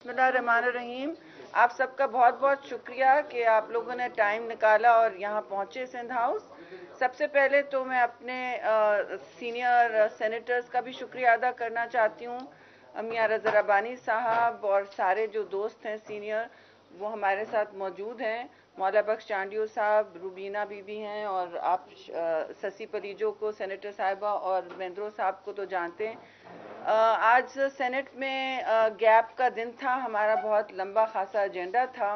बिस्मिल्लाहिर्रहमानिर्रहीम। आप सबका बहुत बहुत शुक्रिया कि आप लोगों ने टाइम निकाला और यहाँ पहुँचे सिंध हाउस। सबसे पहले तो मैं अपने सीनियर सेनेटर्स का भी शुक्रिया अदा करना चाहती हूँ। मियां रज़ा रब्बानी साहब और सारे जो दोस्त हैं सीनियर, वो हमारे साथ मौजूद हैं। मौला बख्श चांडियो साहब, रूबीना बीबी हैं, और आप ससी पलीजो को, सेनेटर साहिबा, और महेंद्रो साहब को तो जानते हैं। आज सेनेट में गैप का दिन था, हमारा बहुत लंबा खासा एजेंडा था,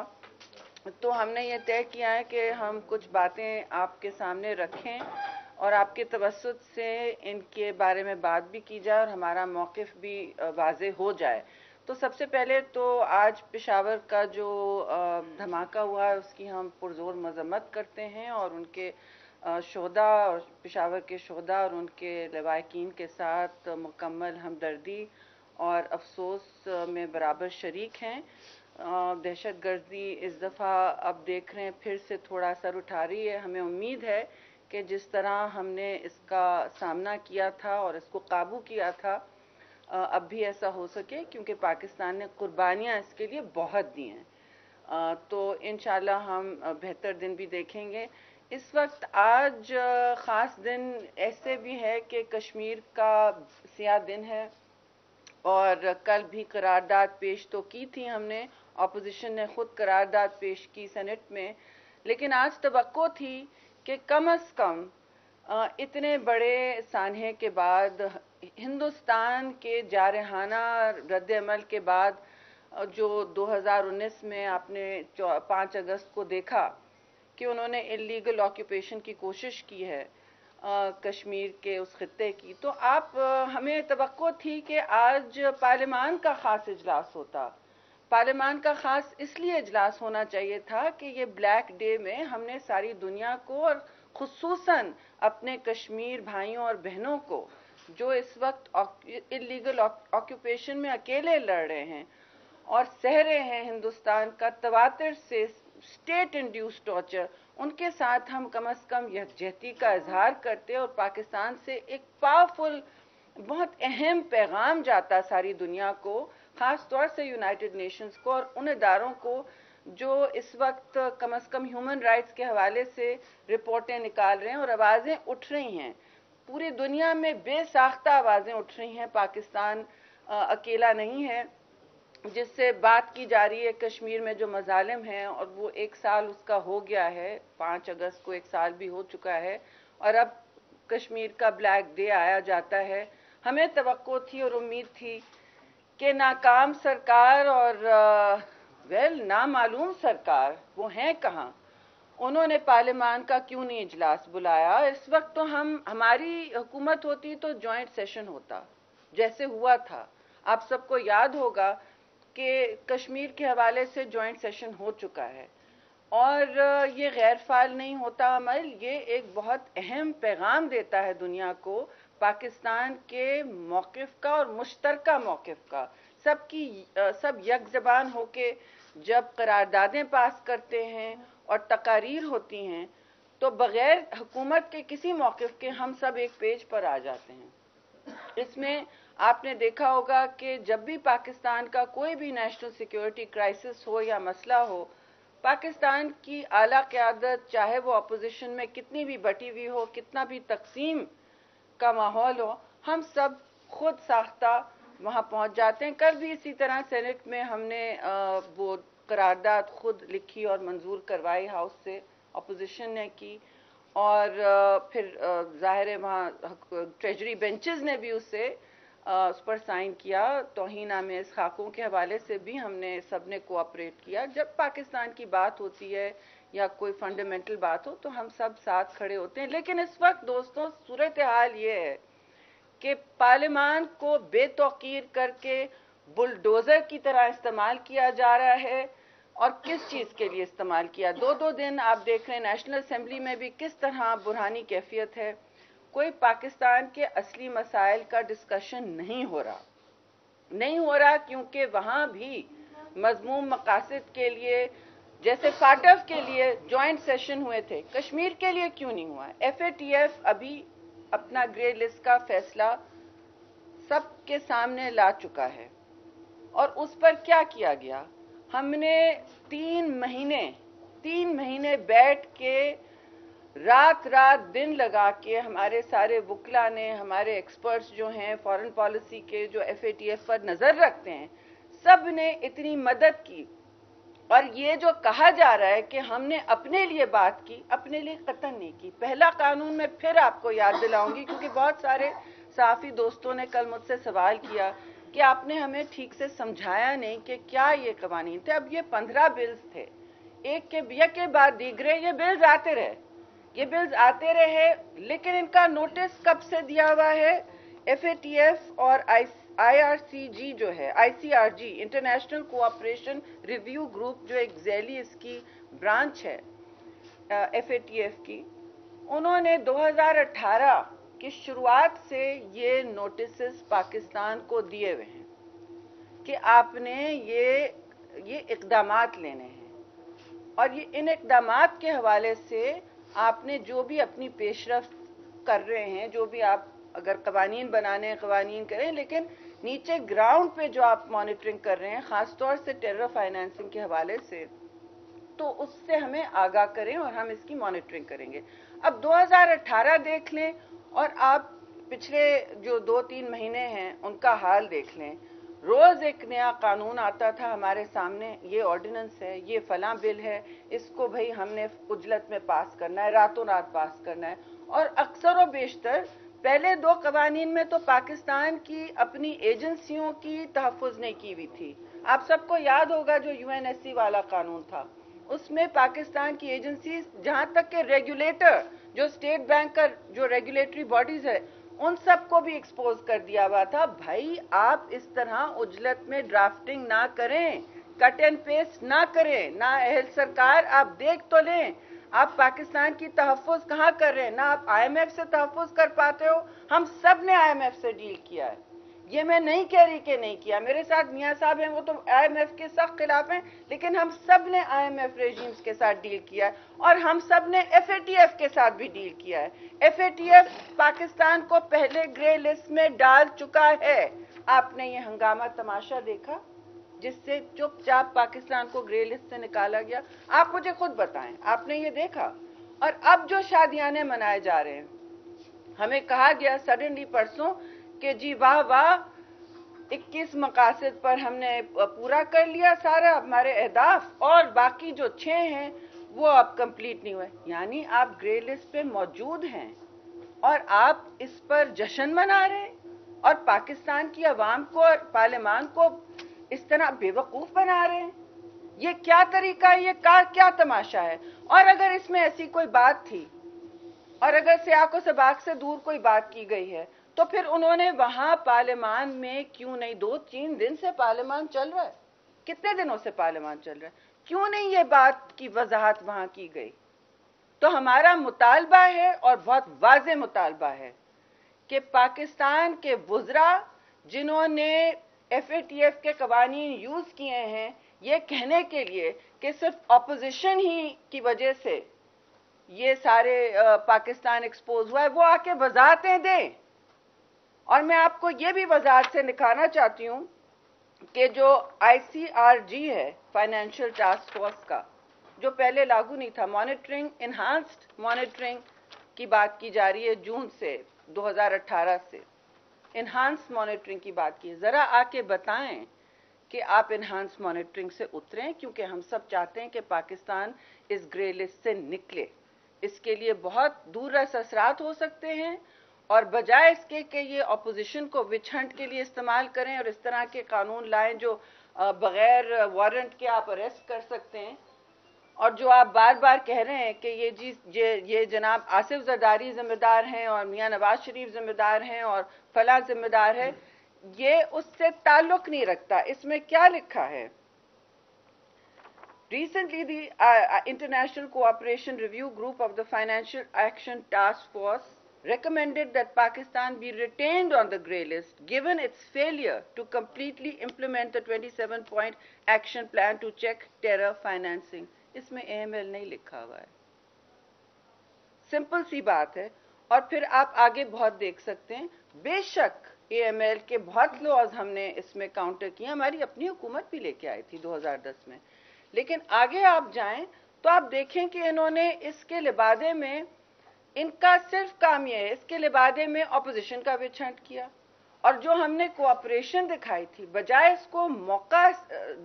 तो हमने ये तय किया है कि हम कुछ बातें आपके सामने रखें और आपके तवस्सुत से इनके बारे में बात भी की जाए और हमारा मौक़िफ़ भी वाज़े हो जाए। तो सबसे पहले तो आज पेशावर का जो धमाका हुआ है उसकी हम पुरज़ोर मज़म्मत करते हैं और उनके शोहदा और पेशावर के शोहदा और उनके लवाकिन के साथ मुकम्मल हमदर्दी और अफसोस में बराबर शरीक हैं। दहशत गर्दी इस दफ़ा अब देख रहे हैं फिर से थोड़ा असर उठा रही है। हमें उम्मीद है कि जिस तरह हमने इसका सामना किया था और इसको काबू किया था, अब भी ऐसा हो सके, क्योंकि पाकिस्तान ने कुर्बानियाँ इसके लिए बहुत दी हैं। तो इंशाल्लाह हम बेहतर दिन भी देखेंगे। इस वक्त आज ख़ास दिन ऐसे भी है कि कश्मीर का सियाह दिन है, और कल भी करारदाद पेश तो की थी हमने, अपोजिशन ने खुद करारदाद पेश की सेनेट में, लेकिन आज तवक्को थी कि कम अज़ कम इतने बड़े सान्हे के बाद, हिंदुस्तान के जारहाना रद्द-ए-अमल के बाद, जो 2019 में आपने 5 अगस्त को देखा कि उन्होंने इलीगल ऑक्यूपेशन की कोशिश की है कश्मीर के उस खित्ते की, तो हमें तवक्को थी कि आज पार्लियामान का ख़ास इजलास होता। पार्लियामान का ख़ास इसलिए इजलास होना चाहिए था कि ये ब्लैक डे में हमने सारी दुनिया को और खुसूसन अपने कश्मीर भाइयों और बहनों को, जो इस वक्त इलीगल ऑक्यूपेशन में अकेले लड़ रहे हैं और सह रहे हैं हिंदुस्तान का तवातर से स्टेट इंड्यूस्ड टॉर्चर, उनके साथ हम कम अज़ कम यकजहती का इजहार करते और पाकिस्तान से एक पावरफुल, बहुत अहम पैगाम जाता सारी दुनिया को, ख़ास तौर से यूनाइटेड नेशंस को और उन इदारों को जो इस वक्त कम अज़ कम ह्यूमन राइट्स के हवाले से रिपोर्टें निकाल रहे हैं और आवाज़ें उठ रही हैं। पूरी दुनिया में बेसाख्ता आवाज़ें उठ रही हैं, पाकिस्तान अकेला नहीं है। जिससे बात की जा रही है कश्मीर में जो मजालिम हैं, और वो 1 साल उसका हो गया है, 5 अगस्त को 1 साल भी हो चुका है, और अब कश्मीर का ब्लैक डे आया जाता है। हमें तवक्को थी और उम्मीद थी कि नाकाम सरकार और नामालूम सरकार, वो हैं कहाँ, उन्होंने पार्लियामान का क्यों नहीं इजलास बुलाया। इस वक्त तो हमारी हुकूमत होती तो जॉइंट सेशन होता, जैसे हुआ था। आप सबको याद होगा कि कश्मीर के हवाले से जॉइंट सेशन हो चुका है, और ये गैर फाल नहीं होता अमल, ये एक बहुत अहम पैगाम देता है दुनिया को पाकिस्तान के मौक़िफ़ का और मुश्तरका मौक़िफ़ का। सब यक ज़बान होके जब करारदादें पास करते हैं और तकारीर होती हैं, तो बग़ैर हुकूमत के किसी मौक़िफ़ के हम सब एक पेज पर आ जाते हैं। इसमें आपने देखा होगा कि जब भी पाकिस्तान का कोई भी नेशनल सिक्योरिटी क्राइसिस हो या मसला हो, पाकिस्तान की आला क़यादत, चाहे वो अपोजिशन में कितनी भी बटी हुई हो, कितना भी तकसीम का माहौल हो, हम सब खुद साख्ता वहाँ पहुँच जाते हैं। कल भी इसी तरह सेनेट में हमने वो करारदाद खुद लिखी और मंजूर करवाई, हाउस से अपोजिशन ने की, और फिर ज़ाहिर है वहाँ ट्रेजरी बेंचेस ने भी उस पर साइन किया। तौहीन आमेज़ खाकों के हवाले से भी हमने सब ने कोऑपरेट किया। जब पाकिस्तान की बात होती है या कोई फंडामेंटल बात हो तो हम सब साथ खड़े होते हैं। लेकिन इस वक्त दोस्तों सूरत हाल ये है कि पार्लियामान को बेतौकीर करके बुलडोज़र की तरह इस्तेमाल किया जा रहा है, और किस चीज़ के लिए इस्तेमाल किया। 2-2 दिन आप देख रहे हैं नेशनल असेंबली में भी किस तरह बुरहानी कैफियत है। कोई पाकिस्तान के असली मसाइल का डिस्कशन नहीं हो रहा, क्योंकि वहाँ भी मज़मूम मकासद के लिए, जैसे फाटफ के लिए जॉइंट सेशन हुए थे, कश्मीर के लिए क्यों नहीं हुआ। FATF अभी अपना ग्रे लिस्ट का फैसला सबके सामने ला चुका है, اور اس پر کیا کیا گیا؟ ہم نے 3 مہینے بیٹھ کے رات دن لگا کے ہمارے سارے وکلا نے، ہمارے ایکسپرٹس جو ہیں فارن پالیسی کے، جو FATF پر نظر رکھتے ہیں، سب نے اتنی مدد کی. اور یہ جو کہا جا رہا ہے کہ ہم نے اپنے لیے بات کی، اپنے لیے قطعاً نہیں کی. پہلا قانون میں پھر آپ کو یاد دلاؤں گی، کیونکہ بہت سارے صحافی دوستوں نے کل مجھ سے سوال کیا کہ آپ نے ہمیں ٹھیک سے سمجھایا نہیں کہ کیا یہ قوانین تھے. اب یہ 15 بلز تھے، ایک کے بعد دیگرے یہ بلز آتے رہے، لیکن ان کا نوٹس کب سے دیا ہوا ہے؟ FATF اور IRCG جو ہے، ICRG international cooperation review group, جو ایک ذیلی اس کی برانچ ہے FATF کی، انہوں نے 2018 کی شروعات سے یہ نوٹسز پاکستان کو دیے ہوئے ہیں کہ آپ نے یہ اقدامات لینے ہیں. اور ان اقدامات کے حوالے سے آپ نے جو بھی اپنی پیش رفت کر رہے ہیں، جو بھی آپ اگر قوانین بنانے ہیں قوانین کریں، لیکن نیچے گراؤنڈ پہ جو آپ مانیٹرنگ کر رہے ہیں، خاص طور سے ٹیرر فائنینسنگ کے حوالے سے، تو اس سے ہمیں آگاہ کریں اور ہم اس کی مانیٹرنگ کریں گے. اب 2018 دیکھ لیں اور آپ پچھلے جو 2-3 مہینے ہیں ان کا حال دیکھ لیں. روز ایک نیا قانون آتا تھا ہمارے سامنے، یہ آرڈیننس ہے، یہ فلاں بل ہے، اس کو بھئی ہم نے عجلت میں پاس کرنا ہے، راتوں رات پاس کرنا ہے. اور اکثر و بیشتر پہلے 2 قوانین میں تو پاکستان کی اپنی ایجنسیوں کی تحفظ نہیں کی ہوئی تھی. آپ سب کو یاد ہوگا جو UNSC والا قانون تھا، اس میں پاکستان کی ایجنسیز، جہاں تک کہ ریگولیٹر جو اسٹیٹ بینک کا جو ریگولیٹری باڈیز ہے، ان سب کو بھی ایکسپوز کر دیا ہوا تھا. بھائی آپ اس طرح عجلت میں ڈرافٹنگ نہ کریں، کٹ اینڈ پیسٹ نہ کریں. نہ اہل سرکار آپ دیکھ تو لیں آپ پاکستان کی تحفظ کہاں کر رہے ہیں. نہ آپ IMF سے تحفظ کر پاتے ہو. ہم سب نے IMF سے ڈیل کیا ہے، یہ میں نہیں کہہ رہی کہ نہیں کیا. میرے ساتھ میاں صاحب ہیں، وہ تو IMF کے سخت خلاف ہیں، لیکن ہم سب نے IMF ریجیمز کے ساتھ ڈیل کیا ہے، اور ہم سب نے FATF کے ساتھ بھی ڈیل کیا ہے. FATF پاکستان کو پہلے گرے لسٹ میں ڈال چکا ہے. آپ نے یہ ہنگامہ تماشا دیکھا جس سے چپ چاپ پاکستان کو گرے لسٹ سے نکالا گیا؟ آپ مجھے خود بتائیں، آپ نے یہ دیکھا؟ اور اب جو شادیانے منائے جا رہے ہیں، ہمیں کہا گیا سڈنلی پرسوں کہ جی واہ واہ، 21 مقاصد پر ہم نے پورا کر لیا سارا ہمارے اہداف، اور باقی جو 6 ہیں وہ اب کمپلیٹ نہیں ہوئے. یعنی آپ گرے لسٹ پہ موجود ہیں اور آپ اس پر جشن منا رہے ہیں اور پاکستان کی عوام کو اور پارلیمان کو اس طرح بے وقوف بنا رہے ہیں. یہ کیا طریقہ ہے؟ یہ کیا تماشا ہے؟ اور اگر اس میں ایسی کوئی بات تھی، اور اگر سیاق و سباق سے دور کوئی بات کی گئی ہے، تو پھر انہوں نے وہاں پارلیمان میں کیوں نہیں، 2-3 دن سے پارلیمان چل رہا ہے، کتنے دنوں سے پارلیمان چل رہا ہے، کیوں نہیں یہ بات کی وضاحت وہاں کی گئی؟ تو ہمارا مطالبہ ہے اور بہت واضح مطالبہ ہے کہ پاکستان کے وزراء جنہوں نے FATF کے قوانین یوز کیے ہیں یہ کہنے کے لیے کہ صرف اپوزیشن ہی کی وجہ سے یہ سارے پاکستان ایکسپوز ہوا ہے، وہ آ کے وضاحتیں دیں. اور میں آپ کو یہ بھی وضاحت سے دکھانا چاہتی ہوں کہ جو ICRG ہے فائنینشیل ٹاسک فورس کا، جو پہلے لاگو نہیں تھا، مانیٹرنگ، انہانسڈ مانیٹرنگ کی بات کی جا رہی ہے جون سے، 2018 سے انہانس مانیٹرنگ کی بات کی. ذرا آ کے بتائیں کہ آپ انہانس مانیٹرنگ سے اتریں، کیونکہ ہم سب چاہتے ہیں کہ پاکستان اس گرے لسٹ سے نکلے. اس کے لیے بہت دور رس اثرات ہو سکتے ہیں، اور بجائے اس کے کہ یہ اپوزیشن کو وچ ہنٹ کے لیے استعمال کریں اور اس طرح کے قانون لائیں جو بغیر وارنٹ کے آپ اریسٹ کر سکتے ہیں، اور جو آپ بار بار کہہ رہے ہیں کہ یہ جناب آصف زرداری ذمہ دار ہیں اور میاں نواز شریف ذمہ دار ہیں اور فلاں ذمہ دار ہے، یہ اس سے تعلق نہیں رکھتا. اس میں کیا لکھا ہے؟ Recently, the International Cooperation Review Group of the Financial Action Task Force recommended that Pakistan be retained on the grey list given its failure to completely implement the 27-point action plan to check terror financing. اس میں AML نہیں لکھا ہوا ہے. Simple سی بات ہے. اور پھر آپ آگے بہت دیکھ سکتے ہیں. بے شک AML کے بہت لوز ہم نے اس میں کاؤنٹر کیے. ہماری اپنی حکومت بھی لے کے آئی تھی 2010 میں. لیکن آگے آپ جائیں تو آپ دیکھیں کہ انہوں نے اس کے لبادے میں ان کا صرف کام یہ ہے، اس کے لبادے میں اپوزیشن کا وچ ہنٹ کیا. اور جو ہم نے کوآپریشن دکھائی تھی بجائے اس کو موقع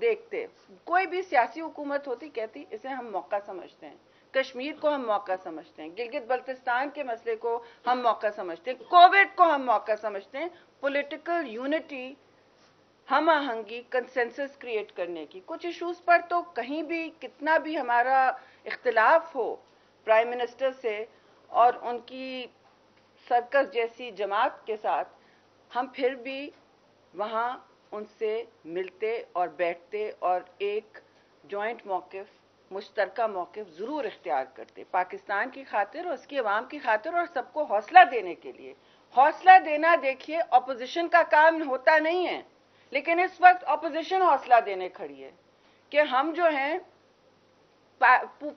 دیکھتے، کوئی بھی سیاسی حکومت ہوتی کہتی اسے ہم موقع سمجھتے ہیں، کشمیر کو ہم موقع سمجھتے ہیں، گلگت بلتستان کے مسئلے کو ہم موقع سمجھتے ہیں، کووڈ کو ہم موقع سمجھتے ہیں پولیٹیکل یونٹی، ہم آہنگی، کنسنسس کریٹ کرنے کی. کچھ ایشوز پر تو کہیں بھی کتنا بھی ہمارا اختلاف ہو پرائم منسٹر سے اور ان کی سرکس جیسی جماعت کے ساتھ، ہم پھر بھی وہاں ان سے ملتے اور بیٹھتے اور ایک جوائنٹ موقف، مشترکہ موقف ضرور اختیار کرتے پاکستان کی خاطر اور اس کی عوام کی خاطر اور سب کو حوصلہ دینے کے لیے. حوصلہ دینا دیکھیے اپوزیشن کا کام ہوتا نہیں ہے، لیکن اس وقت اپوزیشن حوصلہ دینے کھڑی ہے کہ ہم جو ہیں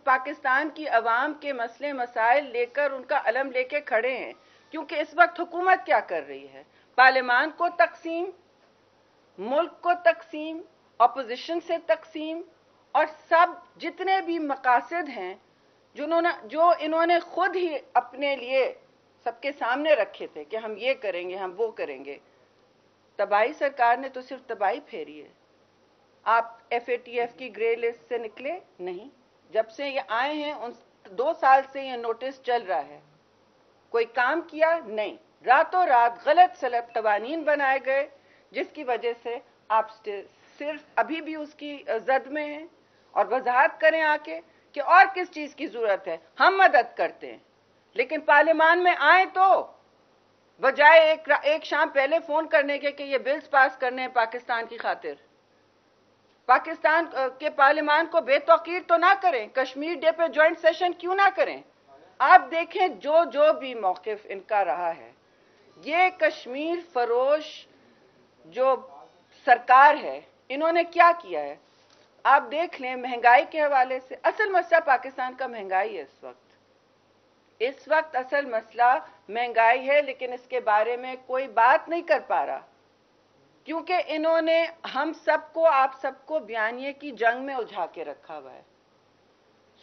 پاکستان کی عوام کے مسئلے مسائل لے کر ان کا علم لے کے کھڑے ہیں. کیونکہ اس وقت حکومت کیا کر رہی ہے؟ پارلیمان کو تقسیم، ملک کو تقسیم، اپوزیشن سے تقسیم، اور سب جتنے بھی مقاصد ہیں جو انہوں نے خود ہی اپنے لیے سب کے سامنے رکھے تھے کہ ہم یہ کریں گے، ہم وہ کریں گے. تباہی سرکار نے تو صرف تباہی پھیری ہے. آپ FATF کی گرے لسٹ سے نکلے نہیں. جب سے یہ آئے ہیں 2 سال سے یہ نوٹس چل رہا ہے. کوئی کام کیا؟ نہیں. راتوں رات غلط سلب قوانین بنائے گئے جس کی وجہ سے آپ صرف ابھی بھی اس کی زد میں ہیں. اور وضاحت کریں آ کے کہ اور کس چیز کی ضرورت ہے، ہم مدد کرتے ہیں. لیکن پارلیمان میں آئیں تو بجائے ایک شام پہلے فون کرنے کے کہ یہ بلز پاس کرنے ہیں پاکستان کی خاطر، پاکستان کے پارلیمان کو بے توقیر تو نہ کریں. کشمیر ڈے پہ جوائنٹ سیشن کیوں نہ کریں؟ آپ دیکھیں جو بھی موقف ان کا رہا ہے، یہ کشمیر فروش جو سرکار ہے انہوں نے کیا کیا ہے آپ دیکھ لیں. مہنگائی کے حوالے سے اصل مسئلہ پاکستان کا مہنگائی ہے. اس وقت اصل مسئلہ مہنگائی ہے، لیکن اس کے بارے میں کوئی بات نہیں کر پا رہا کیونکہ انہوں نے ہم سب کو، آپ سب کو بیانیے کی جنگ میں الجھا کے رکھا ہوا ہے.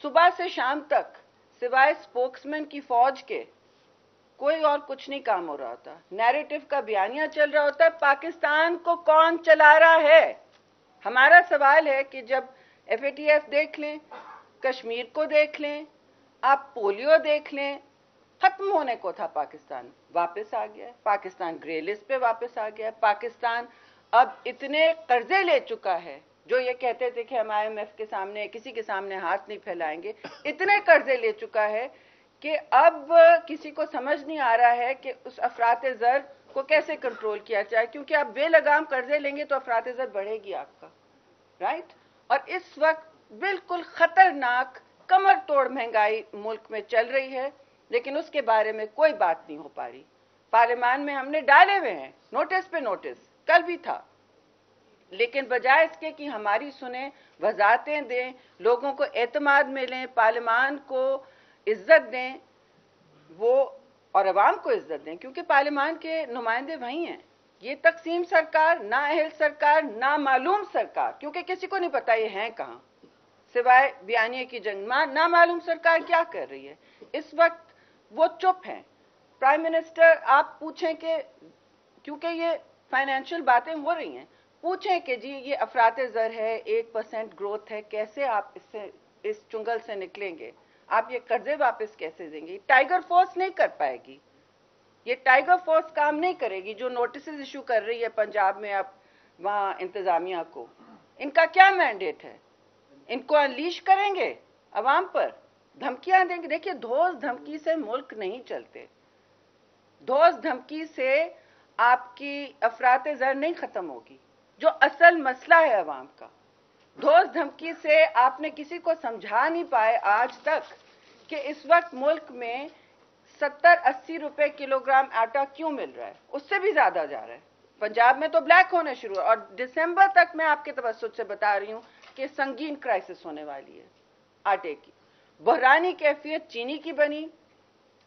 صبح سے شام تک سوائے سپوکسمین کی فوج کے کوئی اور کچھ نہیں کام ہو رہا ہوتا. نیریٹو کا بیانیہ چل رہا ہوتا ہے. پاکستان کو کون چلا رہا ہے؟ ہمارا سوال ہے کہ جب FATF دیکھ لیں، کشمیر کو دیکھ لیں، آپ پولیو دیکھ لیں، ختم ہونے کو تھا پاکستان، واپس آ گیا ہے. پاکستان گرے لسٹ پہ واپس آ گیا ہے. پاکستان اب اتنے قرضے لے چکا ہے، جو یہ کہتے تھے کہ ہم IMF کے سامنے کسی کے سامنے ہاتھ نہیں پھیلائیں گے، اتنے قرضے لے چکا ہے کہ اب کسی کو سمجھ نہیں آ رہا ہے کہ اس افراط زر کو کیسے کنٹرول کیا جائے. کیونکہ آپ بے لگام قرضے لیں گے تو افراط زر بڑھے گی آپ کا، رائٹ؟ اور اس وقت بالکل خطرناک کمر توڑ مہنگائی ملک میں چل رہی ہے، لیکن اس کے بارے میں کوئی بات نہیں ہو پا رہی. پارلیمان میں ہم نے ڈالے ہوئے ہیں نوٹس پہ نوٹس، کل بھی تھا، لیکن بجائے اس کے کہ ہماری سنیں، وضاحتیں دیں، لوگوں کو اعتماد میں لیں، پارلیمان کو عزت دیں، وہ اور عوام کو عزت دیں، کیونکہ پارلیمان کے نمائندے وہی ہیں. یہ تقسیم سرکار، نااہل سرکار، نامعلوم سرکار، کیونکہ کسی کو نہیں پتا یہ ہیں کہاں سوائے بیانیے کی جنگ. نامعلوم سرکار کیا کر رہی ہے اس وقت؟ وہ چپ ہیں. پرائم منسٹر آپ پوچھیں کہ کیونکہ یہ فائنینشیل باتیں ہو رہی ہیں، پوچھیں کہ جی یہ افراط زر ہے، 1% گروتھ ہے، کیسے آپ اس چنگل سے نکلیں گے؟ آپ یہ قرضے واپس کیسے دیں گے؟ ٹائیگر فورس نہیں کر پائے گی. یہ ٹائیگر فورس کام نہیں کرے گی جو نوٹسز ایشو کر رہی ہے پنجاب میں اب وہاں انتظامیہ کو. ان کا کیا مینڈیٹ ہے؟ ان کو انلیش کریں گے عوام پر، دھمکیاں دیں گے؟ دیکھیے دھوس دھمکی سے ملک نہیں چلتے. دھوس دھمکی سے آپ کی افراط زر نہیں ختم ہوگی جو اصل مسئلہ ہے عوام کا. دھوس دھمکی سے آپ نے کسی کو سمجھا نہیں پائے آج تک کہ اس وقت ملک میں 70-80 روپے کلو گرام آٹا کیوں مل رہا ہے؟ اس سے بھی زیادہ جا رہا ہے. پنجاب میں تو بلیک ہونے شروع ہے، اور دسمبر تک میں آپ کے توسط سے بتا رہی ہوں کہ سنگین کرائسس ہونے والی ہے آٹے کی. بحرانی کیفیت چینی کی بنی،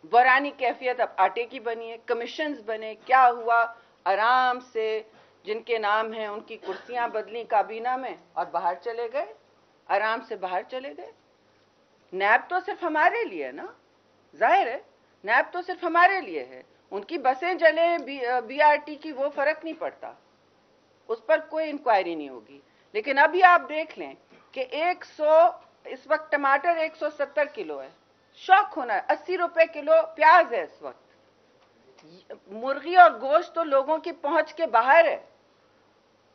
بحرانی کیفیت اب آٹے کی بنی ہے. کمیشنز بنے، کیا ہوا؟ आराम से जिन के नाम हैं उनकी कुर्सियां बदली काबीना में और बाहर चले गए, आराम से बाहर चले गए। नैब तो सिर्फ हमारे लिए ना, जाहिर है नैब तो सिर्फ हमारे लिए है, उनकी बसें जले बीआरटी की वो फर्क नहीं पड़ता, उस पर कोई इंक्वायरी नहीं होगी। लेकिन अभी आप देख लें कि 100 इस वक्त टमाटर 170 किलो है, शौक होना है। 80 रुपए किलो प्याज है इस वक्त। मुर्गी और गोश्त तो लोगों की पहुंच के बाहर है।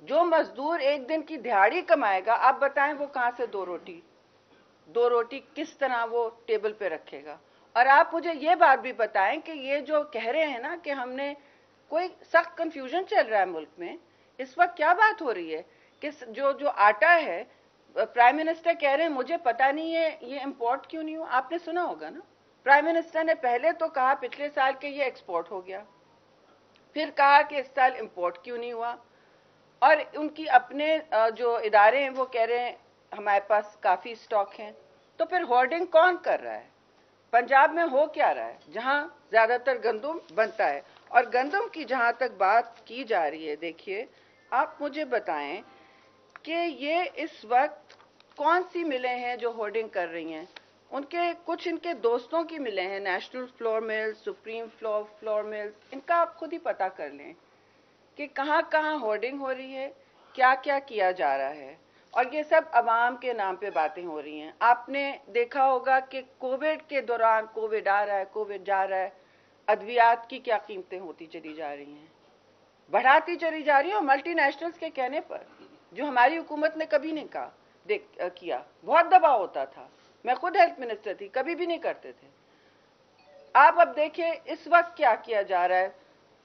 जो मजदूर एक दिन की दिहाड़ी कमाएगा, आप बताएं वो कहां से दो रोटी किस तरह वो टेबल पे रखेगा। और आप मुझे ये बात भी बताएं कि ये जो कह रहे हैं ना कि हमने कोई सख्त कंफ्यूजन चल रहा है मुल्क में, इस वक्त क्या बात हो रही है कि जो आटा है, प्राइम मिनिस्टर कह रहे हैं मुझे पता नहीं है ये इंपोर्ट क्यों नहीं हुआ। आपने सुना होगा ना, प्राइम मिनिस्टर ने पहले तो कहा पिछले साल के ये एक्सपोर्ट हो गया, फिर कहा कि इस साल इंपोर्ट क्यों नहीं हुआ, और उनकी अपने जो इदारे हैं वो कह रहे हैं हमारे पास काफी स्टॉक हैं। तो फिर होर्डिंग कौन कर रहा है? पंजाब में हो क्या रहा है जहां ज्यादातर गंदम बनता है? और गंदम की जहां तक बात की जा रही है, देखिए आप मुझे बताएं कि ये इस वक्त कौन सी मिलें हैं जो होर्डिंग कर रही हैं? उनके कुछ इनके दोस्तों की मिलें हैं, national flour mills, supreme flour mills, इनका आप खुद ही पता कर लें कि कहां कहां होर्डिंग हो रही है, क्या क्या किया जा रहा है। और ये सब अवाम के नाम पे बातें हो रही हैं। आपने देखा होगा कि कोविड के दौरान कोविड आ रहा है, कोविड जा रहा है, अद्वियात की क्या कीमतें होती चली जा रही हैं, बढ़ाती चली जा रही हैं। और मल्टी नेशनल्स के कहने पर, जो हमारी हुकूमत ने कभी नहीं कहा किया, बहुत दबाव होता था, मैं खुद हेल्थ मिनिस्टर थी, कभी भी नहीं करते थे। आप अब देखिए इस वक्त क्या किया जा रहा है।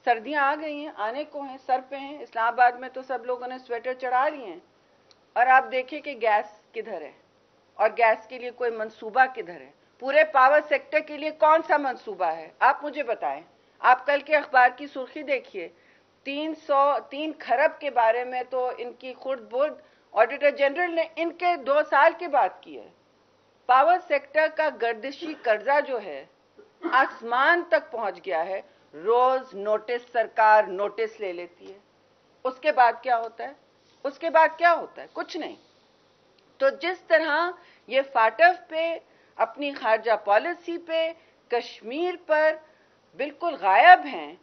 सर्दियां आ गई हैं, आने को हैं, सर पे हैं। इस्लामाबाद में तो सब लोगों ने स्वेटर चढ़ा लिए हैं। और आप देखिए कि गैस किधर है और गैस के लिए कोई मंसूबा किधर है। पूरे पावर सेक्टर के लिए कौन सा मंसूबा है, आप मुझे बताएं। आप कल के अखबार की सुर्खी देखिए, 303 खरब के बारे में तो इनकी खुद बुर्द ऑडिटर जनरल ने इनके 2 साल की बात की है। पावर सेक्टर का गर्दिशी कर्जा जो है आसमान तक पहुंच गया है। रोज नोटिस, सरकार नोटिस ले लेती है, उसके बाद क्या होता है? उसके बाद क्या होता है? कुछ नहीं। तो जिस तरह ये फाटफ पे, अपनी खारजा पॉलिसी पे, कश्मीर पर बिल्कुल गायब हैं,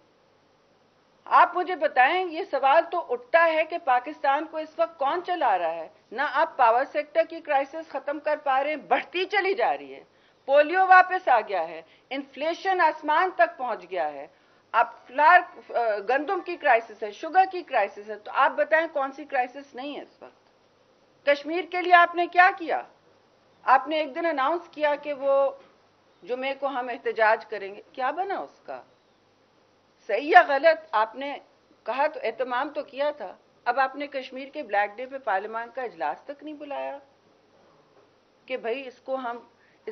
आप मुझे बताएं, ये सवाल तो उठता है कि पाकिस्तान को इस वक्त कौन चला रहा है? ना आप पावर सेक्टर की क्राइसिस खत्म कर पा रहे हैं, बढ़ती चली जा रही है। पोलियो वापस आ गया है, इन्फ्लेशन आसमान तक पहुंच गया है, आप गंदम की क्राइसिस है, शुगर की क्राइसिस है। तो आप बताएं कौन सी क्राइसिस नहीं है इस वक्त? कश्मीर के लिए आपने क्या किया? आपने एक दिन अनाउंस किया कि वो जुमे को हम एहतजाज करेंगे, क्या बना उसका? सही या गलत? आपने कहा तो एहतमाम तो किया था। अब आपने कश्मीर के ब्लैक डे पे पार्लियामान का इजलास तक नहीं बुलाया कि भाई इस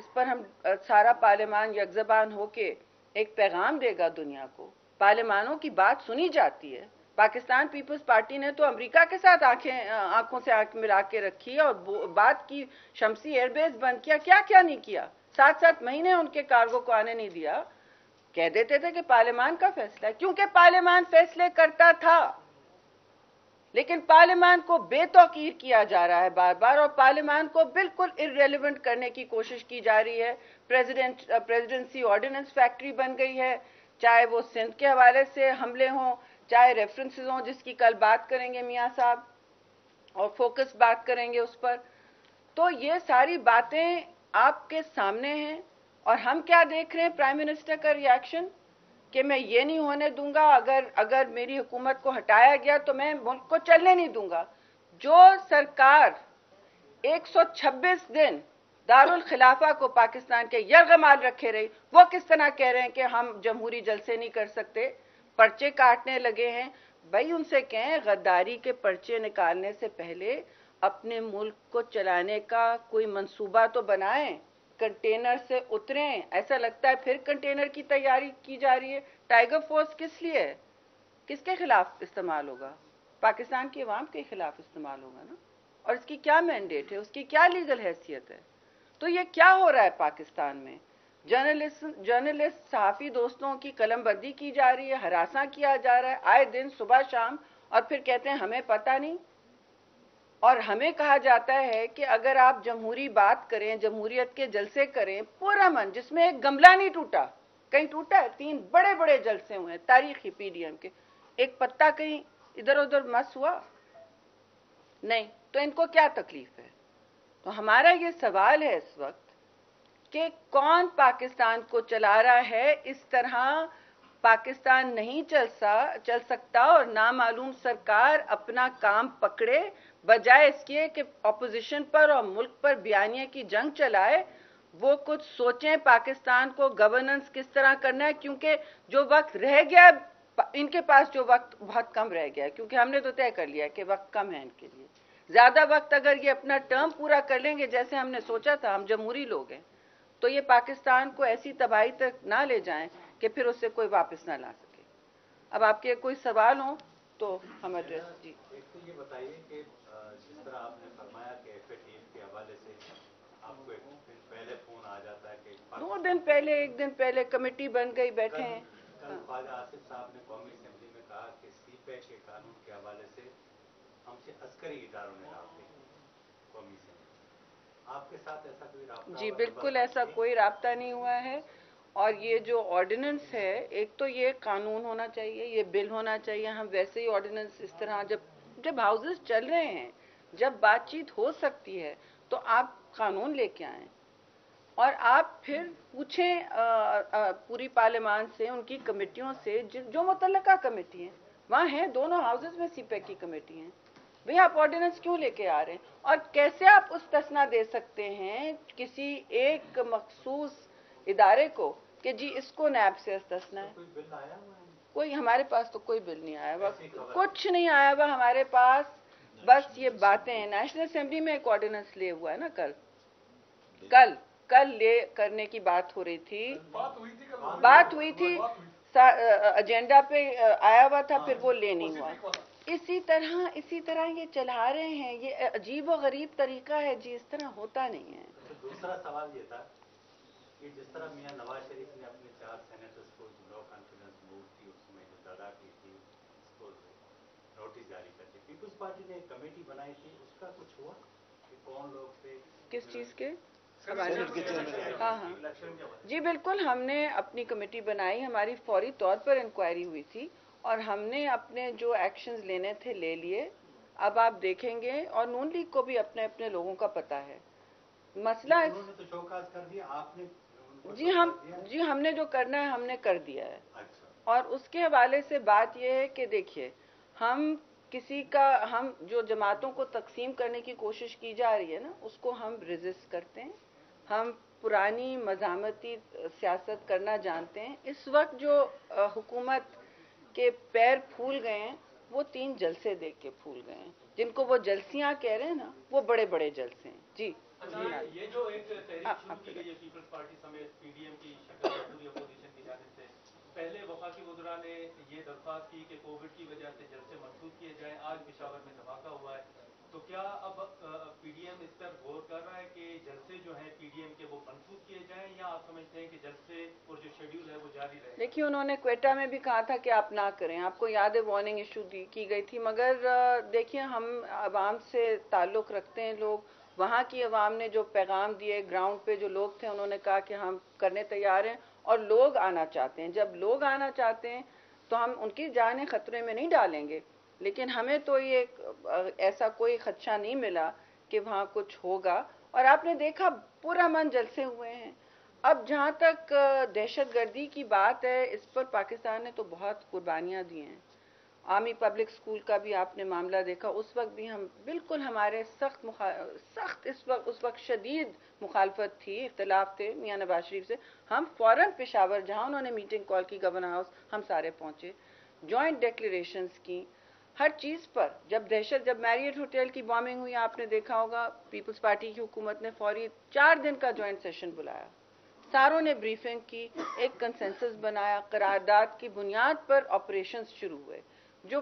पर हम सारा पार्लियामान यकजबान होके एक पैगाम देगा दुनिया को। पार्लियामानों की बात सुनी जाती है। पाकिस्तान पीपल्स पार्टी ने तो अमेरिका के साथ आंखों से आंख मिला के रखी है और बात की, शमसी एयरबेस बंद किया, क्या क्या नहीं किया। 7-7 महीने उनके कार्गो को आने नहीं दिया। कह देते थे कि पार्लियामान का फैसला है, क्योंकि पार्लियामान फैसले करता था। लेकिन पार्लियामान को बेतौकीर किया जा रहा है बार बार, और पार्लियामान को बिल्कुल इररेलेवेंट करने की कोशिश की जा रही है। प्रेसिडेंसी ऑर्डिनेंस फैक्ट्री बन गई है, चाहे वो सिंध के हवाले से हमले हों, चाहे रेफरेंसेस हों, जिसकी कल बात करेंगे मियां साहब, और फोकस बात करेंगे उस पर। तो ये सारी बातें आपके सामने हैं। और हम क्या देख रहे हैं? प्राइम मिनिस्टर का रिएक्शन कि मैं ये नहीं होने दूंगा, अगर मेरी हुकूमत को हटाया गया तो मैं मुल्क को चलने नहीं दूंगा। जो सरकार 126 दिन दारुल खिलाफा को पाकिस्तान के यरगमाल रखे रही, वो किस तरह कह रहे हैं कि हम जमहूरी जलसे नहीं कर सकते, पर्चे काटने लगे हैं। भाई उनसे कहें गद्दारी के पर्चे निकालने से पहले अपने मुल्क को चलाने का कोई मंसूबा तो बनाएं, कंटेनर से उतरें। ऐसा लगता है फिर कंटेनर की तैयारी की जा रही है। टाइगर फोर्स किस लिए है? किसके खिलाफ इस्तेमाल होगा? पाकिस्तान की आवाम के खिलाफ इस्तेमाल होगा ना। और इसकी क्या मैंडेट है, उसकी क्या लीगल हैसियत है? तो ये क्या हो रहा है पाकिस्तान में? जर्नलिस्ट सहाफ़ी दोस्तों की कलमबंदी की जा रही है, हरासा किया जा रहा है आए दिन सुबह शाम, और फिर कहते हैं हमें पता नहीं। और हमें कहा जाता है कि अगर आप जमहूरी बात करें, जमहूरियत के जलसे करें, पूरा मन, जिसमें एक गमला नहीं टूटा, कहीं टूटा है? 3 बड़े बड़े जलसे हुए हैं तारीखी पीडीएम के, एक पत्ता कहीं इधर उधर मस हुआ नहीं, तो इनको क्या तकलीफ है? तो हमारा ये सवाल है इस वक्त कि कौन पाकिस्तान को चला रहा है? इस तरह पाकिस्तान नहीं चल सकता और नामालूम सरकार अपना काम पकड़े, बजाय इसके कि अपोजिशन पर और मुल्क पर बयानिया की जंग चलाए। वो कुछ सोचें पाकिस्तान को गवर्नेंस किस तरह करना है, क्योंकि जो वक्त रह गया, इनके पास जो वक्त बहुत कम रह गया, क्योंकि हमने तो तय कर लिया कि वक्त कम है इनके लिए। ज्यादा वक्त अगर ये अपना टर्म पूरा कर लेंगे जैसे हमने सोचा था, हम जमहूरी लोग हैं, तो ये पाकिस्तान को ऐसी तबाही तक ना ले जाएं कि फिर उससे कोई वापस ना ला सके। अब आपके कोई सवाल हो तो हम एड्रेस। जी, एक तो ये बताइए कि जिस तरह आपने फरमाया कि FATF के हवाले से आपको एक दिन पहले फोन आ जाता है कि 2 दिन पहले, 1 दिन पहले कमेटी बन गई, बैठे हैं। कल ख्वाजा आसिफ साहब ने कौमी असेंबली में कहा कि CPEC के कानून के हवाले से हमसे अस्करी इदारों ने रब्ता कौमी असेंबली, आपके साथ ऐसा कोई रब्ता? जी बिल्कुल, ऐसा कोई रब्ता नहीं हुआ है। और ये जो ऑर्डिनेंस है, एक तो ये कानून होना चाहिए, ये बिल होना चाहिए। हम वैसे ही ऑर्डिनेंस इस तरह जब हाउसेस चल रहे हैं, जब बातचीत हो सकती है, तो आप कानून लेके आएं और आप फिर पूछें पूरी पार्लियामान से, उनकी कमेटियों से, जो मुतल्लका कमेटी हैं वहाँ हैं, दोनों हाउसेस में CPEC की कमेटी हैं, भाई आप ऑर्डिनेंस क्यों लेके आ रहे हैं? और कैसे आप उस तसना दे सकते हैं किसी एक मखसूस इदारे को कि जी इसको नैब से तसना है? कोई बिल आया हुआ है? कोई हमारे पास तो कोई बिल नहीं आया हुआ, कुछ नहीं आया हुआ हमारे पास, बस ये बातें हैं। नेशनल असेंबली में एक ऑर्डिनेंस ले हुआ है ना, कल ले करने की बात हो रही थी, बात हुई थी, एजेंडा पे आया हुआ था, फिर वो ले नहीं हुआ। इसी तरह ये चला रहे हैं, ये अजीब व गरीब तरीका है जी, इस तरह होता नहीं है। तो दूसरा सवाल ये था कि जिस तरह मियां नवाज शरीफ ने अपने 4 सेनेटर्स को नो कॉन्फिडेंस वोट थी उसमें जो दादा की थी उसको नोटिस जारी कर दी, पीपल्स पार्टी ने एक कमेटी बनाई थी, उसका कुछ हुआ कि कौन लोग थे? किस चीज के? हाँ, जी बिल्कुल, हमने अपनी कमेटी बनाई, हमारी फौरी तौर पर इंक्वायरी हुई थी और हमने अपने जो एक्शंस लेने थे ले लिए। अब आप देखेंगे, और नून लीग को भी अपने अपने लोगों का पता है। मसला उन्होंने तो शोकाज कर दिया, आपने? जी हमने जो करना है हमने कर दिया है। अच्छा। और उसके हवाले से बात यह है कि देखिए, हम जो जमातों को तकसीम करने की कोशिश की जा रही है ना, उसको हम रेजिस्ट करते हैं। हम पुरानी मज़ामती सियासत करना जानते हैं। इस वक्त जो हुकूमत के पैर फूल गए हैं, वो 3 जलसे देख के फूल गए हैं, जिनको वो जलसियां कह रहे हैं ना, वो बड़े बड़े जलसे हैं। जी, ये जो एक तहरीक शुरू की गई है पीपल्स पार्टी समेत PDM की शक्ल में पूरी अपोजिशन की जानिब से, पहले वफाकी वज़रा ने ये दरख्वास्त की कि कोविड की वजह से जलसे मंसूख किए जाएं, आज पेशावर में धमाका हुआ है, तो क्या अब PDM इस पर गौर कर रहा है कि जलसे जो हैं PDM के वो मंसूख किए जाएं, या आप समझते हैं कि जलसे और जो शेड्यूल है वो जारी रहे? देखिए, उन्होंने क्वेटा में भी कहा था कि आप ना करें, आपको याद है वार्निंग इशू की गई थी, मगर देखिए, हम आवाम से ताल्लुक़ रखते हैं लोग, वहाँ की आवाम ने जो पैगाम दिए, ग्राउंड पे जो लोग थे, उन्होंने कहा कि हम करने तैयार हैं और लोग आना चाहते हैं। जब लोग आना चाहते हैं तो हम उनकी जानें खतरे में नहीं डालेंगे, लेकिन हमें तो ये ऐसा कोई खदशा नहीं मिला कि वहाँ कुछ होगा। और आपने देखा पूरा मन जलसे हुए हैं। अब जहाँ तक दहशतगर्दी की बात है, इस पर पाकिस्तान ने तो बहुत कुर्बानियाँ दी हैं। आर्मी पब्लिक स्कूल का भी आपने मामला देखा, उस वक्त भी हम बिल्कुल, हमारे सख्त उस वक्त शदीद मुखालफत थी, इख्तलाफ थे मियां नवाज शरीफ से। हम फौरन पेशावर, जहां उन्होंने मीटिंग कॉल की गवर्नर हाउस, हम सारे पहुंचे, जॉइंट डिक्लेरेशंस की, हर चीज़ पर। जब मैरियट होटल की बॉम्बिंग हुई, आपने देखा होगा, पीपल्स पार्टी की हुकूमत ने फौरी 4 दिन का जॉइंट सेशन बुलाया, सारों ने ब्रीफिंग की, एक कंसेंसस बनाया, करारदाद की बुनियाद पर ऑपरेशंस शुरू हुए जो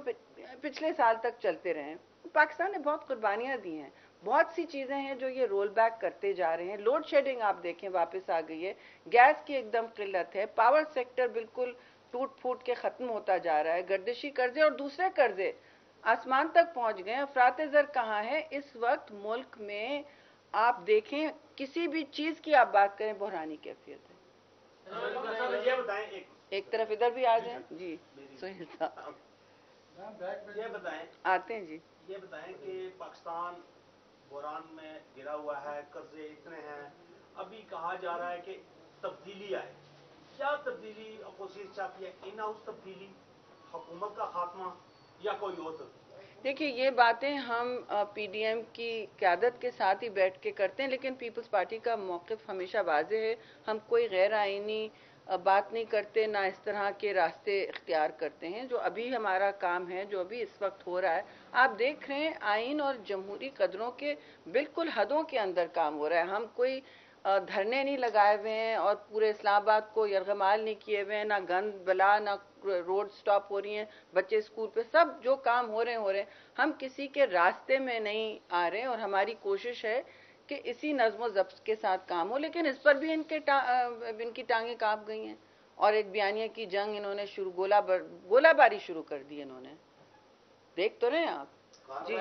पिछले साल तक चलते रहे। पाकिस्तान ने बहुत कुर्बानियां दी हैं, बहुत सी चीजें हैं जो ये रोल बैक करते जा रहे हैं। लोड शेडिंग आप देखें वापस आ गई है, गैस की एकदम किल्लत है, पावर सेक्टर बिल्कुल टूट फूट के खत्म होता जा रहा है, गर्दिशी कर्जे और दूसरे कर्जे आसमान तक पहुंच गए। अफराते ज़र कहाँ है इस वक्त मुल्क में? आप देखें किसी भी चीज की आप बात करें बहरानी कैफियत है। ये बताएं, एक तरफ इधर भी आ जाए जी सोहेल साहब, ये बताएं, आते हैं जी। ये बताएं कि पाकिस्तान बहरान में गिरा हुआ है, कर्जे इतने हैं, अभी कहा जा रहा है कि तब्दीली आए। क्या तब्दीली अपोजिशन चाहती है? इन हाउस तब्दीली, हुकूमत का खात्मा, या कोई और तब्दीली? देखिए ये बातें हम पीडीएम की क़यादत के साथ ही बैठ के करते हैं, लेकिन पीपल्स पार्टी का मौक़िफ़ हमेशा वाज़ेह है। हम कोई गैर आइनी बात नहीं करते, ना इस तरह के रास्ते इख्तियार करते हैं। जो अभी हमारा काम है, जो अभी इस वक्त हो रहा है, आप देख रहे हैं आइन और जमहूरी कदरों के बिल्कुल हदों के अंदर काम हो रहा है। हम कोई धरने नहीं लगाए हुए हैं और पूरे इस्लामाबाद को यरगमाल नहीं किए हुए हैं, ना गंद बला, ना रोड स्टॉप हो रही हैं, बच्चे स्कूल पे, सब जो काम हो रहे हैं। हम किसी के रास्ते में नहीं आ रहे और हमारी कोशिश है कि इसी नज़्म ज़ब्त के साथ काम हो। लेकिन इस पर भी इनकी टांगें कांप गई हैं और एक बयानिया की जंग इन्होंने गोलाबारी शुरू कर दी इन्होंने। देख तो रहे हैं आप जी,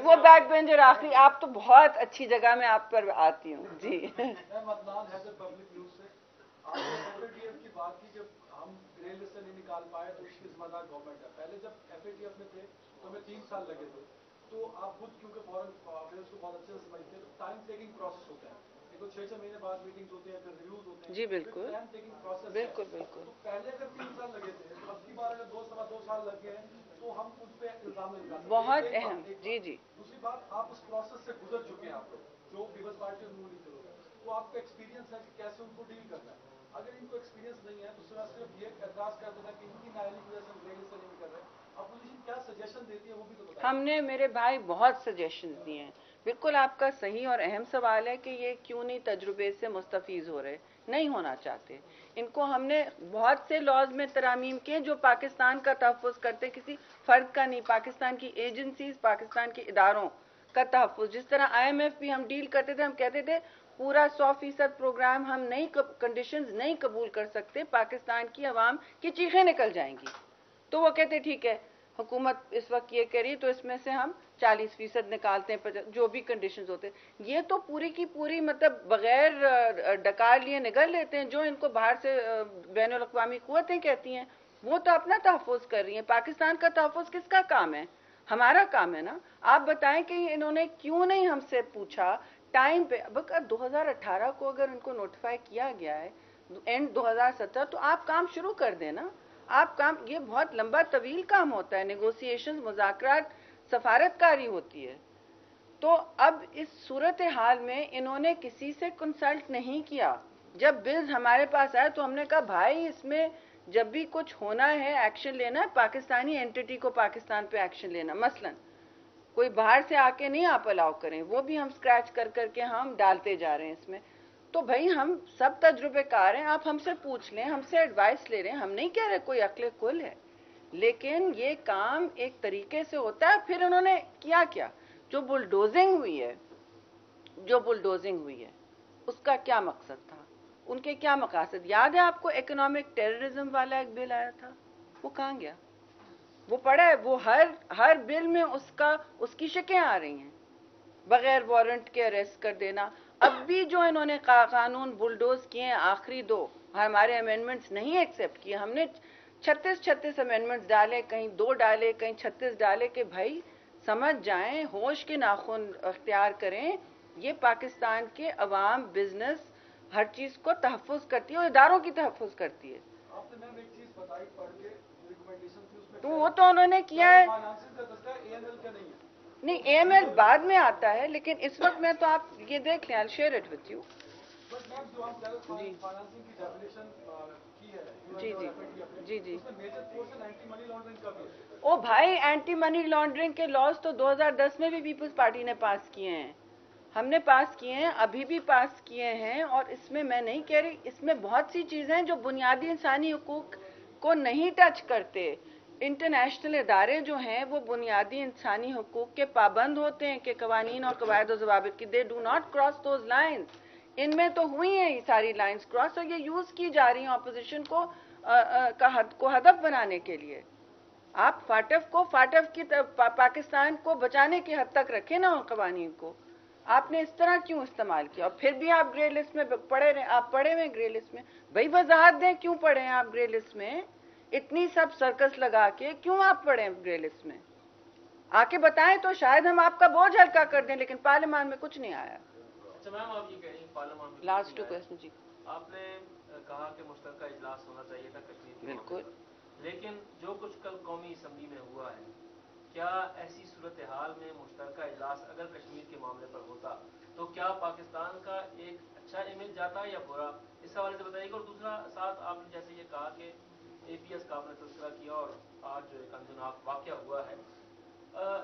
वो बैक बेंचर आखिरी। आप तो बहुत अच्छी जगह में आप पर आती हूँ जी। मतदान है सर पब्लिक न्यूज से आपने एफएटीएफ की बात की, जब हम ग्रे लिस्ट से नहीं निकाल पाए तो उसकी जिम्मेदार गवर्नमेंट है। पहले जब एफएटीएफ में थे तो हमें 3 साल लगे थे, तो आप खुद क्योंकि फॉरेन अफेयर्स को बहुत अच्छे से समझते हैं, तो टाइम टेकिंग प्रोसेस होता है। देखो 6-6 महीने बाद मीटिंग्स होती हैं, फिर रिव्यूज होते हैं। जी बिल्कुल, टाइम टेकिंग प्रोसेस बिल्कुल बिल्कुल। तो पहले अगर 3 साल लगे थे तो अब की बार अगर 2-2.5 साल लग गए तो हम उस पर इल्जाम नहीं लगा सकते। बहुत अहम जी जी। दूसरी बात, आप उस प्रोसेस से गुजर चुके हैं, आप लोग जो पीपल्स पार्टी और नून लीग, तो आपका एक्सपीरियंस है कि कैसे उनको डील करना है। अगर इनको एक्सपीरियंस नहीं है तो सिर्फ ये एतराज कर देना कि इनकी नाइली की वजह से हम ग्रे लिस्ट से नहीं कर रहे। अपोजिशन क्या सजेशन देती है वो भी तो बताइए। हमने मेरे भाई बहुत सजेशंस दिए हैं। बिल्कुल आपका सही और अहम सवाल है कि ये क्यों नहीं तजुर्बे से मुस्तफीज हो रहे, नहीं होना चाहते। इनको हमने बहुत से लॉज में तरामीम किए जो पाकिस्तान का तहफ़्फ़ुज़ करते, किसी फर्द का नहीं, पाकिस्तान की एजेंसीज, पाकिस्तान के इदारों का तहफ़्फ़ुज़। जिस तरह IMF भी हम डील करते थे, हम कहते थे पूरा 100% प्रोग्राम हम नहीं कंडीशंस नहीं कबूल कर सकते, पाकिस्तान की आवाम की चीखें निकल जाएंगी। तो वो कहते ठीक है हुकूमत इस वक्त ये कह रही तो इसमें से हम 40% निकालते हैं, जो भी कंडीशंस होते हैं। ये तो पूरी की पूरी मतलब बगैर डकार लिए निकल लेते हैं। जो इनको बाहर से बैनुल अक़वामी क़ुव्वतें कहती हैं वो तो अपना तहफ़्फ़ुज़ कर रही हैं। पाकिस्तान का तहफ़्फ़ुज़ किसका काम है? हमारा काम है ना। आप बताएं कि इन्होंने क्यों नहीं हमसे पूछा टाइम पे? अब 2018 को अगर उनको नोटिफाई किया गया है एंड 2017, तो आप काम शुरू कर देना। आप काम, ये बहुत लंबा तवील काम होता है, नेगोशिएशंस, मुज़ाकरात, सफारतकारी होती है। तो अब इस सूरत हाल में इन्होंने किसी से कंसल्ट नहीं किया। जब बिल्स हमारे पास आए तो हमने कहा भाई इसमें जब भी कुछ होना है, एक्शन लेना है, पाकिस्तानी एंटिटी को पाकिस्तान पे एक्शन लेना। मसलन कोई बाहर से आके नहीं आप अलाउ करें, वो भी हम स्क्रैच कर करके हम डालते जा रहे हैं इसमें। तो भाई हम सब तजुर्बेकार हैं, आप हमसे पूछ लें, हमसे एडवाइस ले रहे हैं। हम नहीं कह रहे कोई अक्ल कुल है, लेकिन ये काम एक तरीके से होता है। फिर उन्होंने किया क्या? जो बुलडोजिंग हुई है उसका क्या मकसद था? उनके क्या मकासद याद है आपको? इकोनॉमिक टेररिज्म वाला एक बिल आया था, वो कहाँ गया? वो पड़ा है, वो हर बिल में उसकी शिकें आ रही हैं। बगैर वारंट के अरेस्ट कर देना। अब भी जो इन्होंने कानून बुलडोज किए हैं, आखिरी 2 हमारे अमेंडमेंट्स नहीं एक्सेप्ट किए। हमने 36 अमेंडमेंट्स डाले, कहीं 2 डाले, कहीं 36 डाले कि भाई समझ जाएं, होश के नाखून अख्तियार करें। ये पाकिस्तान के अवाम, बिजनेस, हर चीज को तहफ़्फ़ुज़ करती है और इदारों की तहफ़्फ़ुज़ करती है। आपने मैम एक चीज बताई पढ़ के, रिकमेंडेशन थी उसमें, तो वो तो उन्होंने किया है। फाइनेंसिंग का दस्ता AML का नहीं है। नहीं, AML बाद में आता है, लेकिन इस वक्त में तो आप ये देख लें, I share it with you. But ma'am जो हम फाइनेंसिंग की डेफिनेशन की है जी उसमें major portion anti money laundering का भी है। ओ भाई, एंटी मनी लॉन्ड्रिंग के लॉज तो 2010 में भी पीपल्स पार्टी ने पास किए हैं, हमने पास किए हैं, अभी भी पास किए हैं। और इसमें मैं नहीं कह रही, इसमें बहुत सी चीजें हैं जो बुनियादी इंसानी हुकूक को नहीं टच करते। इंटरनेशनल इदारे जो हैं वो बुनियादी इंसानी हकूक के पाबंद होते हैं कि कवानीन और कवायद और ज़वाबित की, they do not cross those lines. इनमें तो हुई हैं ये सारी लाइन्स क्रॉस, और ये यूज की जा रही हैं ऑपोजिशन को हदफ बनाने के लिए। आप फाटफ की पाकिस्तान को बचाने की हद तक रखें ना उन कवानीन को, आपने इस तरह क्यों इस्तेमाल किया? और फिर भी आप ग्रे लिस्ट में पड़े रहे। आप पड़े हुए ग्रे लिस्ट में, भाई वजाहत दें क्यों पड़े हैं आप ग्रे लिस्ट में? इतनी सब सर्कस लगा के क्यों आप पड़े हैं ग्रे लिस्ट में? आके बताएं तो शायद हम आपका बोझ हल्का कर दें, लेकिन पार्लियामान में कुछ नहीं आया। अच्छा मैम, आप ये कह रही हैं पार्लियामान में लास्ट टू क्वेश्चन जी। आपने कहा कि मुश्तरका इजलास होना चाहिए था कश्मीर के बिल्कुल, लेकिन जो कुछ कल कौमी असम्बली में हुआ है, क्या ऐसी सूरत हाल में मुश्तरका इजलास अगर कश्मीर के मामले पर होता तो क्या पाकिस्तान का एक अच्छा इमेज जाता या बुरा? इस हवाले से बताइएगा। और दूसरा साथ आपने जैसे ये कहा कि APS का आपने तस्करा किया और आज जो एक अनजुनाक वाक़या हुआ है,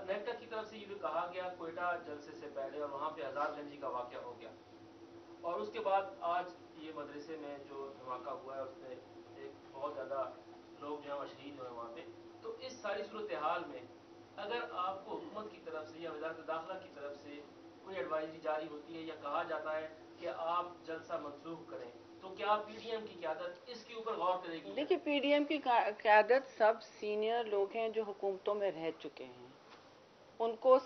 नेक्टा की तरफ से ये भी कहा गया क्वेटा जलसे से पहले और वहाँ पे हजारगंजी का वाक़या हो गया, और उसके बाद आज ये मदरसे में जो धमाका हुआ है उसमें एक बहुत ज़्यादा लोग जो है शहीद हुए वहाँ पे। तो इस सारी सूरत हाल में अगर आपको हुकूमत की तरफ से या वज़ारत दाखिला की तरफ से कोई एडवाइजरी जारी होती है या कहा जाता है कि आप जलसा मंसूख करें, तो क्या PDM की क़यादत इसके ऊपर गौर करेगी? देखिए PDM की क़यादत सब सीनियर लोग हैं जो हुकूमतों में रह चुके हैं, उनको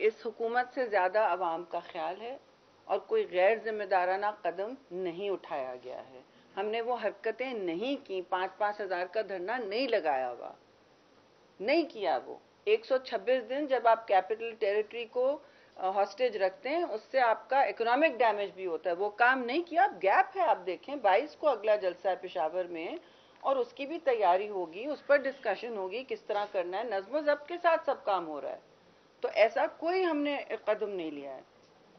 इस हुकूमत से ज़्यादा अवाम का ख्याल है और कोई गैर जिम्मेदाराना कदम नहीं उठाया गया है। हमने वो हरकतें नहीं की, 5-5 हज़ार का धरना नहीं लगाया हुआ, नहीं किया वो। 126 दिन जब आप कैपिटल टेरिटरी को हॉस्टेज रखते हैं उससे आपका इकोनॉमिक डैमेज भी होता है, वो काम नहीं किया। अब गैप है, आप देखें 22 को अगला जलसा है पेशावर में और उसकी भी तैयारी होगी, उस पर डिस्कशन होगी किस तरह करना है, नज़्म ज़ब्त के साथ सब काम हो रहा है। तो ऐसा कोई हमने कदम नहीं लिया है,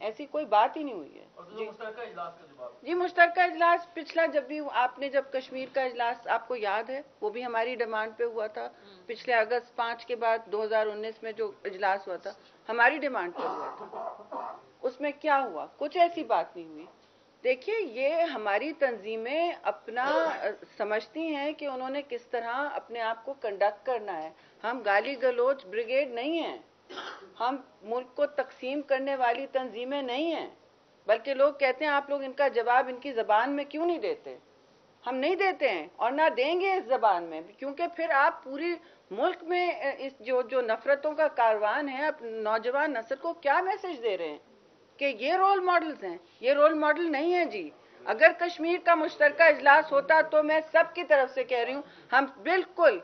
ऐसी कोई बात ही नहीं हुई है। जी मुश्तरका इजलास का जवाब जी मुश्तरका इजलास पिछला जब भी आपने जब कश्मीर का इजलास आपको याद है, वो भी हमारी डिमांड पे हुआ था। पिछले अगस्त 5 के बाद 2019 में जो इजलास हुआ था हमारी डिमांड पे हुआ था। उसमें क्या हुआ? कुछ ऐसी बात नहीं हुई। देखिए ये हमारी तंजीमें अपना समझती हैं कि उन्होंने किस तरह अपने आप को कंडक्ट करना है। हम गाली गलोच ब्रिगेड नहीं हैं, हम मुल्क को तकसीम करने वाली तंजीमें नहीं हैं। बल्कि लोग कहते हैं आप लोग इनका जवाब इनकी जबान में क्यों नहीं देते? हम नहीं देते हैं और ना देंगे इस जबान में, क्योंकि फिर आप पूरी मुल्क में इस जो नफरतों का कारवान है, आप नौजवान नस्ल को क्या मैसेज दे रहे हैं कि ये रोल मॉडल्स हैं? ये रोल मॉडल नहीं है जी। अगर कश्मीर का मुश्तरका इजलास होता तो मैं सबकी तरफ से कह रही हूँ हम बिल्कुल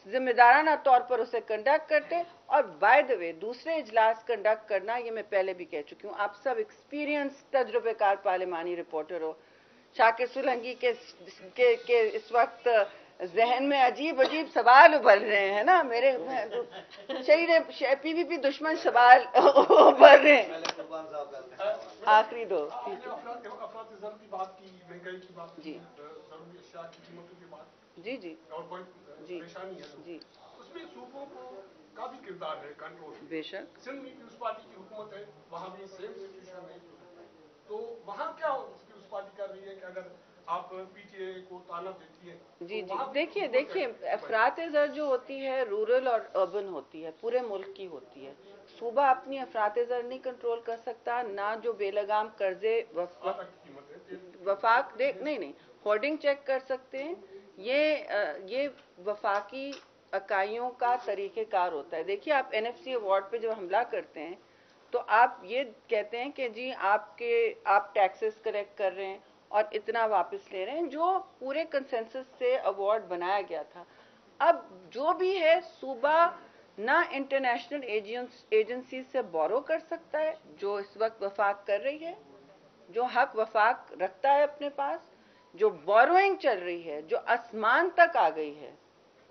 जिम्मेदाराना तौर पर उसे कंडक्ट करते। और बाय द वे दूसरे इजलास कंडक्ट करना, ये मैं पहले भी कह चुकी हूँ, आप सब एक्सपीरियंस तजुर्बेकार पार्लिमानी रिपोर्टर हो। शाकिर सुलंगी के इस वक्त जहन में अजीब अजीब सवाल उभर रहे हैं ना, मेरे शरीर PVP दुश्मन सवाल उभर रहे हैं। आखिरी दो अफरात-ए-ज़र की बात की, महंगाई की बात की, ज़रूरी अशिया की कीमतों की बात, जी जी और कोई परेशानी है जी, उसमें सूबों को का भी किरदार है कंट्रोल। बेशक सिंध में पीपल्स पार्टी की हुकूमत है, वहाँ भी सेम सिचुएशन है, तो वहाँ क्या पीपल्स पार्टी कर रही है कि अगर आप PTA को ताना देती है जी तो जी। देखिए अफरात-ए-ज़र जो होती है रूरल और अर्बन होती है, पूरे मुल्क की होती है। सूबा अपनी अफरात-ए-ज़र नहीं कंट्रोल कर सकता, ना जो बेलगाम कर्जे वफाक नहीं होर्डिंग चेक कर सकते हैं। ये वफाकी इकाइयों का तरीक़ेकार होता है। देखिए आप NFC अवार्ड पे जब हमला करते हैं तो आप ये कहते हैं कि जी आप टैक्सेस कलेक्ट कर रहे हैं और इतना वापस ले रहे हैं, जो पूरे कंसेंसस से अवार्ड बनाया गया था। अब जो भी है सूबा ना इंटरनेशनल एजेंसी से बोरो कर सकता है, जो इस वक्त वफाक कर रही है, जो हक वफाक रखता है अपने पास, जो बोरोइंग चल रही है जो आसमान तक आ गई है,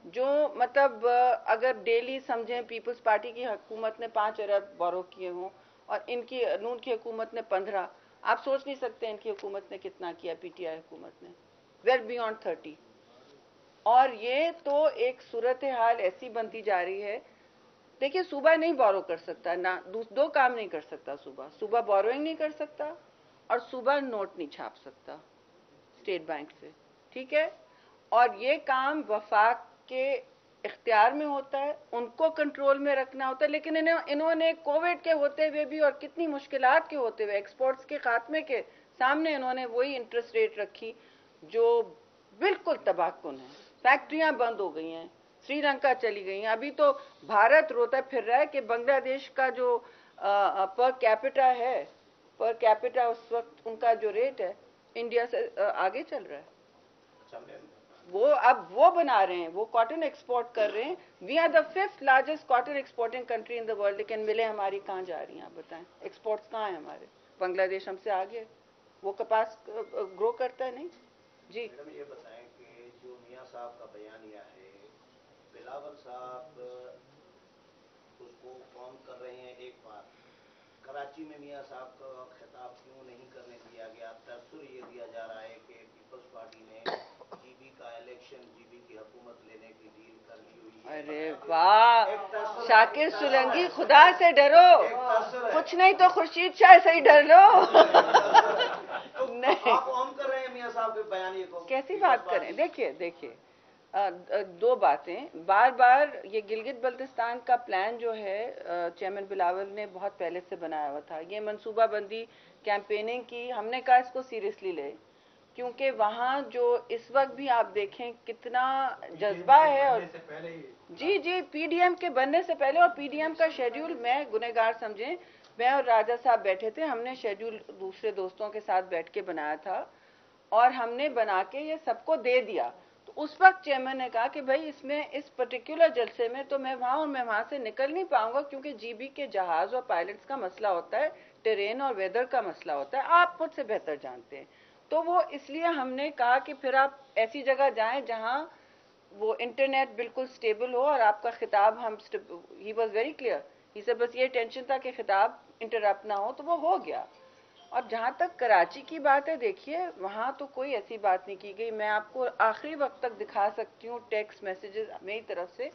जो मतलब अगर डेली समझें पीपल्स पार्टी की हुकूमत ने 5 अरब बोरो किए हों और इनकी नून की हुकूमत ने 15, आप सोच नहीं सकते इनकी हुकूमत ने कितना किया, PTI हुकूमत ने वेल बियॉन्ड 30। और ये तो एक सूरत हाल ऐसी बनती जा रही है। देखिए सूबा नहीं बोरो कर सकता, ना दो काम नहीं कर सकता सूबा बोरोइंग नहीं कर सकता और सूबा नोट नहीं छाप सकता स्टेट बैंक से, ठीक है। और ये काम वफाक के इख्तियार में होता है, उनको कंट्रोल में रखना होता है, लेकिन इन्होंने कोविड के होते हुए भी और कितनी मुश्किलात के होते हुए एक्सपोर्ट्स के खात्मे के सामने इन्होंने वही इंटरेस्ट रेट रखी जो बिल्कुल तबाहकुन है। फैक्ट्रियां बंद हो गई हैं, श्रीलंका चली गई हैं। अभी तो भारत रोता फिर रहा है कि बांग्लादेश का जो पर कैपिटा है, पर कैपिटा उस वक्त उनका जो रेट है इंडिया से आगे चल रहा है। वो अब वो बना रहे हैं, वो कॉटन एक्सपोर्ट कर रहे हैं। We are the 5th largest cotton exporting country in the world, लेकिन मिले हमारी कहाँ जा रही हैं आप बताएं? एक्सपोर्ट्स कहाँ है हमारे? बांग्लादेश हमसे आगे, वो कपास ग्रो करता है नहीं जी। मैडम ये बताएं कि जो मियां साहब का बयानिया है, बिलावल साहब उसको कौन कर रहे हैं? एक बार कराची में मियां साहब का खिताब क्यों नहीं करने दिया गया? तसर ये दिया जा रहा है कि पीपल्स पार्टी ने जीबी का इलेक्शन, जीबी की हुकूमत लेने की डील कर ली हुई है। अरे वाह शाकिर सुलंगी, खुदा से डरो, कुछ नहीं तो खुर्शीद शाह से ही डर लो। नहीं आप ऑन कर रहे हैं मियां साहब के बयानिए को? कैसी बात करें? देखिए दो बातें। बार बार ये गिलगित बल्तिस्तान का प्लान जो है चेयरमैन बिलावल ने बहुत पहले से बनाया हुआ था। ये मनसूबाबंदी कैंपेनिंग की, हमने कहा इसको सीरियसली ले, क्योंकि वहाँ जो इस वक्त भी आप देखें कितना जज्बा है। और जी पीडीएम के बनने से पहले, और पीडीएम का शेड्यूल, मैं गुनहगार समझें, मैं और राजा साहब बैठे थे, हमने शेड्यूल दूसरे दोस्तों के साथ बैठ के बनाया था और हमने बना के ये सबको दे दिया। तो उस वक्त चेयरमैन ने कहा कि भाई इसमें इस पर्टिकुलर जलसे में तो मैं वहां से निकल नहीं पाऊंगा, क्योंकि जीबी के जहाज और पायलट्स का मसला होता है, टेरेन और वेदर का मसला होता है, आप मुझसे बेहतर जानते हैं। तो वो इसलिए हमने कहा कि फिर आप ऐसी जगह जाएं जहां वो इंटरनेट बिल्कुल स्टेबल हो और आपका खिताब ही वॉज वेरी क्लियर, इसे बस ये टेंशन था कि खिताब इंटरप्ट ना हो, तो वो हो गया। और जहां तक कराची की बात है, देखिए वहां तो कोई ऐसी बात नहीं की गई। मैं आपको आखिरी वक्त तक दिखा सकती हूँ टेक्स्ट मैसेजेस मेरी तरफ से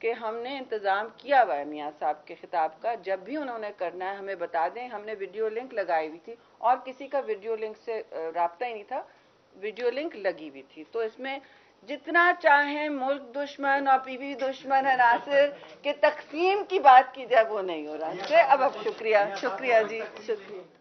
कि हमने इंतजाम किया हुआ है मियां साहब के खिताब का, जब भी उन्होंने करना है हमें बता दें। हमने वीडियो लिंक लगाई हुई थी और किसी का वीडियो लिंक से राब्ता ही नहीं था, वीडियो लिंक लगी हुई थी। तो इसमें जितना चाहे मुल्क दुश्मन और पीवी दुश्मन है नासिर के तकसीम की बात की जाए, वो नहीं हो रहा है। अब शुक्रिया जी, शुक्रिया।